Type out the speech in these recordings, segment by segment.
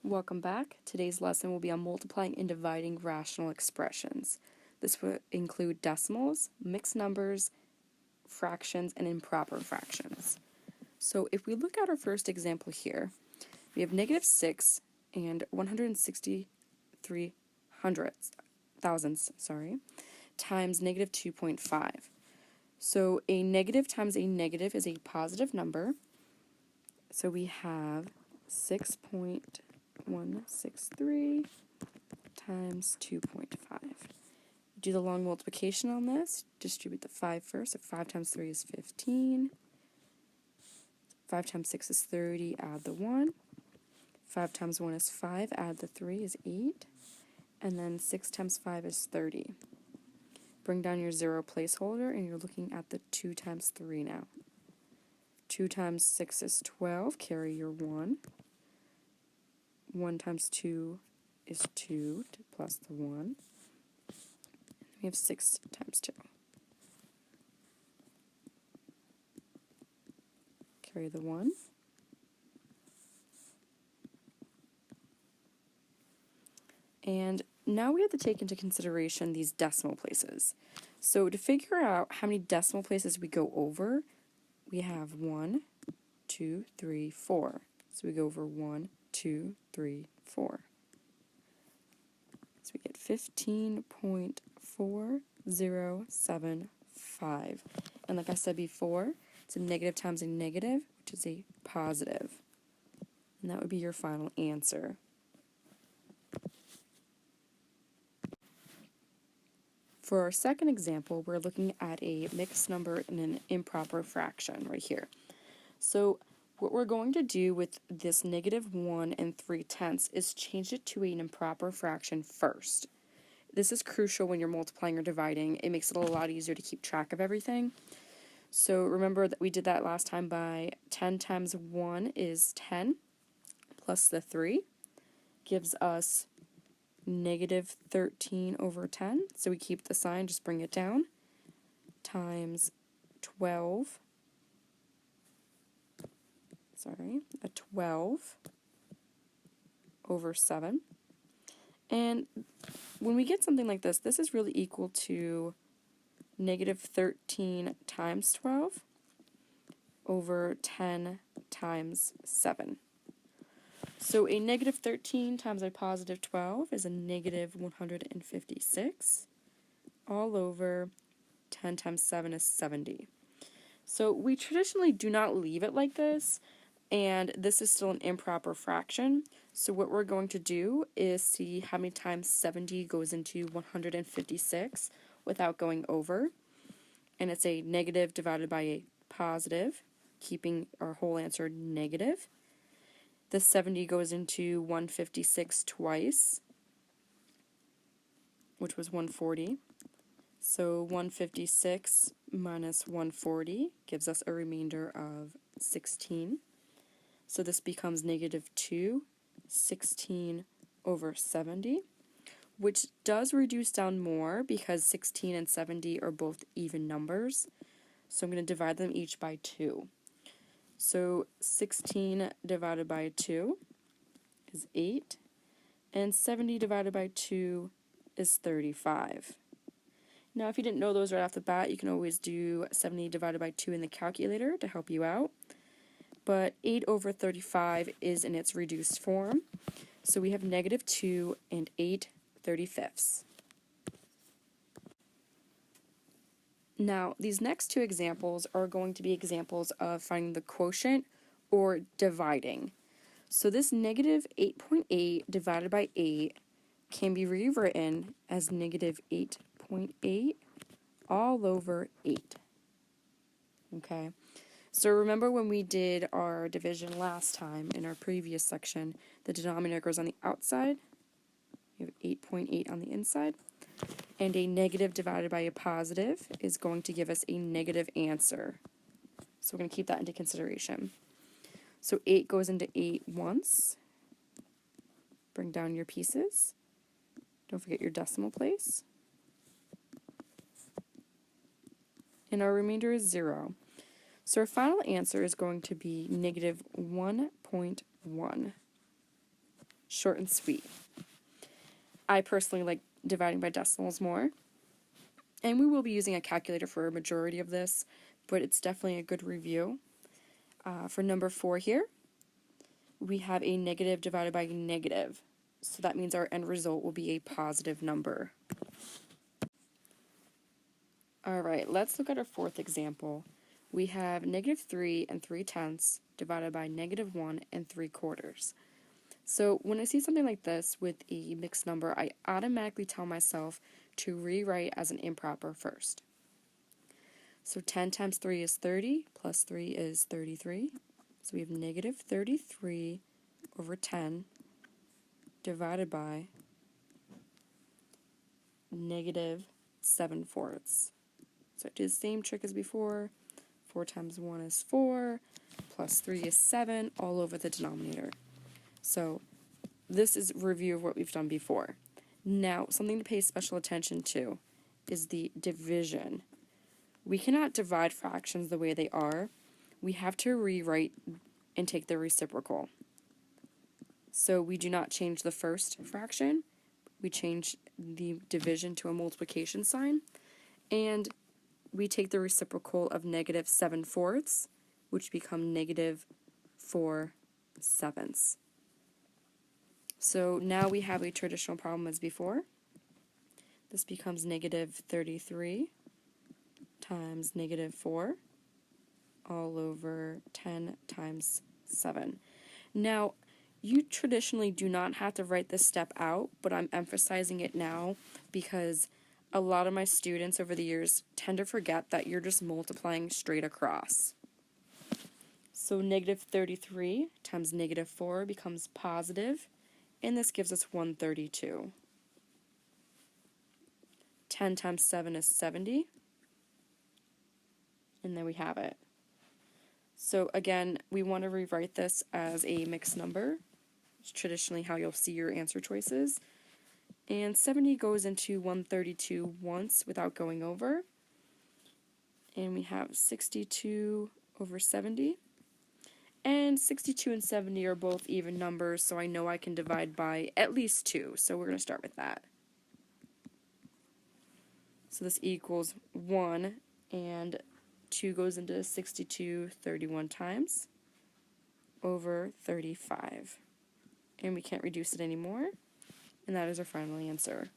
Welcome back. Today's lesson will be on multiplying and dividing rational expressions. This will include decimals, mixed numbers, fractions, and improper fractions. So if we look at our first example here, we have -6 and 163 thousandths, times -2.5. So a negative times a negative is a positive number. So we have 6.163 times 2.5. Do the long multiplication on this. Distribute the 5 first. So 5 times 3 is 15. 5 times 6 is 30. Add the 1. 5 times 1 is 5. Add the 3 is 8. And then 6 times 5 is 30. Bring down your 0 placeholder, and you're looking at the 2 times 3 now. 2 times 6 is 12. Carry your 1. 1 times 2 is 2 plus the 1. We have 6 times 2. Carry the 1. And now we have to take into consideration these decimal places. So to figure out how many decimal places we go over, we have 1, 2, 3, 4. So we go over 1, 2, 3, 4. So we get 15.4075. And like I said before, it's a negative times a negative, which is a positive. And that would be your final answer. For our second example, we're looking at a mixed number and an improper fraction right here. So what we're going to do with this -1 and 3/10 is change it to an improper fraction first. This is crucial when you're multiplying or dividing. It makes it a lot easier to keep track of everything. So remember that we did that last time by 10 times 1 is 10 plus the 3 gives us -13 over 10. So we keep the sign, just bring it down, times 12. A 12 over 7. And when we get something like this is really equal to -13 times 12 over 10 times 7. So a -13 times a positive 12 is a -156 all over 10 times 7 is 70. So we traditionally do not leave it like this, and this is still an improper fraction. So what we're going to do is see how many times 70 goes into 156 without going over. And it's a negative divided by a positive, keeping our whole answer negative. The 70 goes into 156 twice, which was 140. So 156 minus 140 gives us a remainder of 16. So this becomes -2, 16 over 70, which does reduce down more because 16 and 70 are both even numbers. So I'm going to divide them each by 2. So 16 divided by 2 is 8, and 70 divided by 2 is 35. Now, if you didn't know those right off the bat, you can always do 70 divided by 2 in the calculator to help you out. But 8 over 35 is in its reduced form. So we have -2 and 8/35. Now, these next two examples are going to be examples of finding the quotient or dividing. So this -8.8 divided by 8 can be rewritten as -8.8 all over 8. Okay, so remember when we did our division last time in our previous section, the denominator goes on the outside, you have 8.8 on the inside, and a negative divided by a positive is going to give us a negative answer. So we're going to keep that into consideration. So 8 goes into 8 once. Bring down your pieces. Don't forget your decimal place. And our remainder is 0. So our final answer is going to be -1.1. Short and sweet. I personally like dividing by decimals more, and we will be using a calculator for a majority of this, but it's definitely a good review. For number 4 here, we have a negative divided by negative, so that means our end result will be a positive number. Alright, let's look at our 4th example. We have negative 3 3/10 divided by negative 1 3/4. So when I see something like this with a mixed number, I automatically tell myself to rewrite as an improper first. So 10 times 3 is 30, plus 3 is 33. So we have negative 33 over 10 divided by negative 7/4. So I do the same trick as before. 4 times 1 is 4, plus 3 is 7, all over the denominator. So this is a review of what we've done before. Now, something to pay special attention to is the division. We cannot divide fractions the way they are. We have to rewrite and take the reciprocal. So we do not change the first fraction. We change the division to a multiplication sign. And we take the reciprocal of negative 7/4, which become negative 4/7. So now we have a traditional problem as before. This becomes negative 33 times negative 4 all over 10 times 7. Now, you traditionally do not have to write this step out, but I'm emphasizing it now because a lot of my students over the years tend to forget that you're just multiplying straight across. So negative 33 times negative 4 becomes positive, and this gives us 132. 10 times 7 is 70, and then we have it. So again, we want to rewrite this as a mixed number. It's traditionally how you'll see your answer choices. And 70 goes into 132 once without going over. And we have 62 over 70. And 62 and 70 are both even numbers, so I know I can divide by at least 2. So we're going to start with that. So this equals 1, and 2 goes into 62 31 times over 35. And we can't reduce it anymore. And that is our final answer.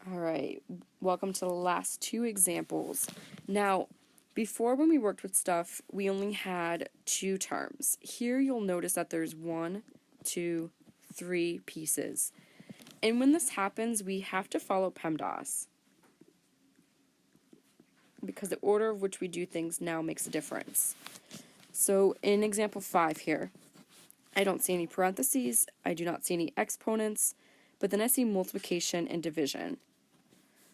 Alright, welcome to the last 2 examples. Now, before when we worked with stuff, we only had 2 terms. Here you'll notice that there's 1, 2, 3 pieces. And when this happens, we have to follow PEMDAS, because the order of which we do things now makes a difference. So in example 5 here, I don't see any parentheses, I do not see any exponents, but then I see multiplication and division.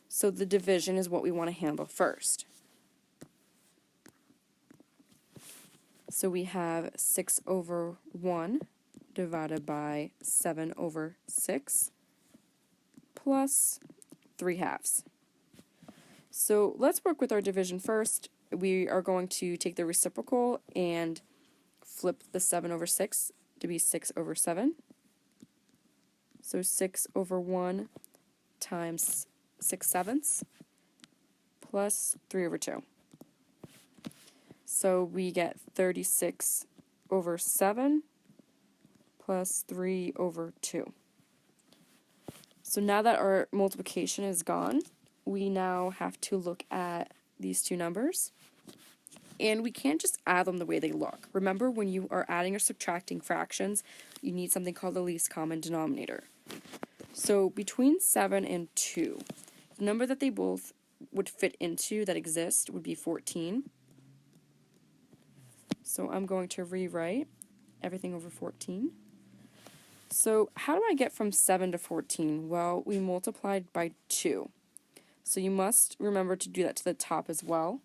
So the division is what we want to handle first. So we have 6 over 1 divided by 7 over 6 plus 3/2. So let's work with our division first. We are going to take the reciprocal and flip the 7 over 6 to be 6 over 7. So 6 over 1 times 6/7 plus 3 over 2. So we get 36 over 7 plus 3 over 2. So now that our multiplication is gone, we now have to look at these 2 numbers. And we can't just add them the way they look. Remember, when you are adding or subtracting fractions, you need something called the least common denominator. So between 7 and 2, the number that they both would fit into that exist would be 14. So I'm going to rewrite everything over 14. So how do I get from 7 to 14? Well, we multiplied by 2. So you must remember to do that to the top as well.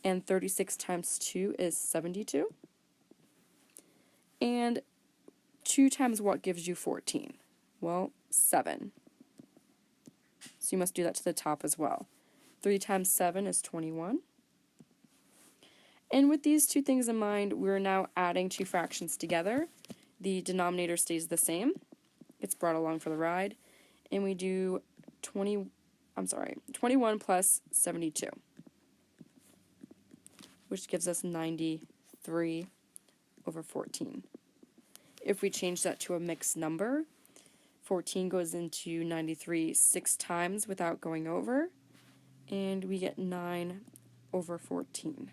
And 36 times 2 is 72. And 2 times what gives you 14? Well, 7. So you must do that to the top as well. 3 times 7 is 21. And with these two things in mind, we're now adding two fractions together. The denominator stays the same. It's brought along for the ride. And we do 21 plus 72, which gives us 93 over 14. If we change that to a mixed number, 14 goes into 93 6 times without going over, and we get 9 over 14.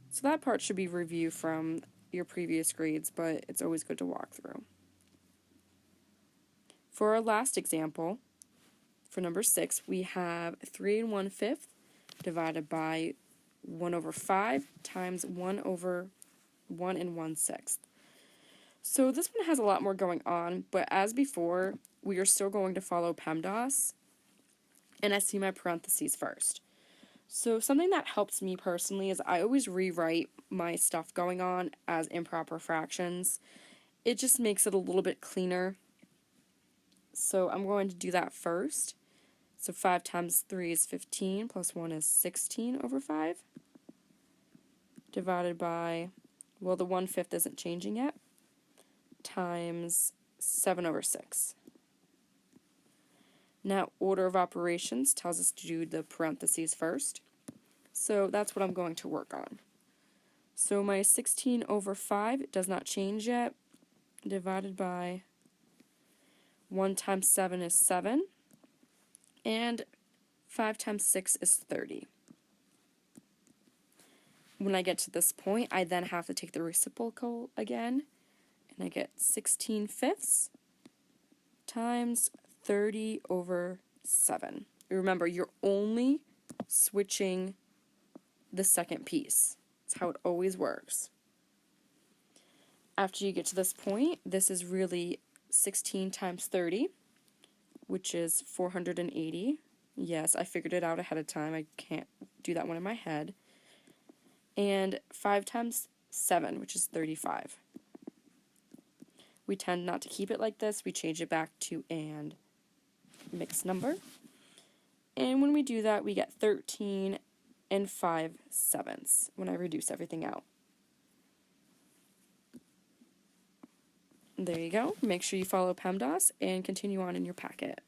So that part should be review from your previous grades, but it's always good to walk through. For our last example, for number 6, we have 3 1/5 divided by 1 over 5 times 1 over 1 1/6. So this one has a lot more going on, but as before, we are still going to follow PEMDAS, and I see my parentheses first. So something that helps me personally is I always rewrite my stuff going on as improper fractions. It just makes it a little bit cleaner. So I'm going to do that first. So 5 times 3 is 15, plus 1 is 16 over 5, divided by, well, the 1/5 isn't changing yet, times 7 over 6. Now, order of operations tells us to do the parentheses first. So that's what I'm going to work on. So my 16 over 5 does not change yet, divided by 1 times 7 is 7, and 5 times 6 is 30. When I get to this point, I then have to take the reciprocal again, and I get 16/5 times 30 over 7. Remember, you're only switching the second piece. That's how it always works. After you get to this point, this is really 16 times 30, which is 480. Yes, I figured it out ahead of time. I can't do that one in my head. And 5 times 7, which is 35. We tend not to keep it like this. We change it back to an mixed number. And when we do that, we get 13 5/7 when I reduce everything out. There you go. Make sure you follow PEMDAS and continue on in your packet.